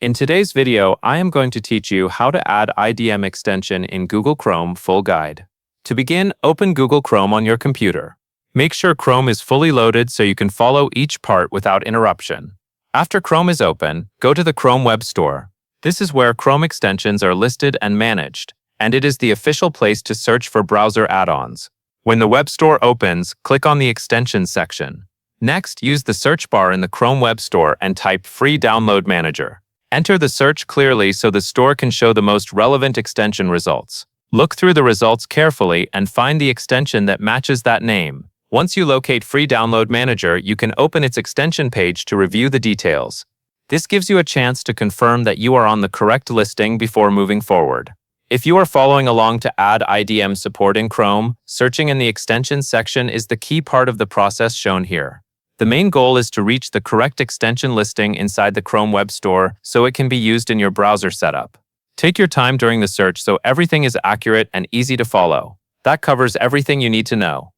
In today's video, I am going to teach you how to add IDM extension in Google Chrome Full Guide. To begin, open Google Chrome on your computer. Make sure Chrome is fully loaded so you can follow each part without interruption. After Chrome is open, go to the Chrome Web Store. This is where Chrome extensions are listed and managed, and it is the official place to search for browser add-ons. When the web store opens, click on the Extensions section. Next, use the search bar in the Chrome Web Store and type Free Download Manager. Enter the search clearly so the store can show the most relevant extension results. Look through the results carefully and find the extension that matches that name. Once you locate Free Download Manager, you can open its extension page to review the details. This gives you a chance to confirm that you are on the correct listing before moving forward. If you are following along to add IDM support in Chrome, searching in the Extensions section is the key part of the process shown here. The main goal is to reach the correct extension listing inside the Chrome Web Store so it can be used in your browser setup. Take your time during the search so everything is accurate and easy to follow. That covers everything you need to know.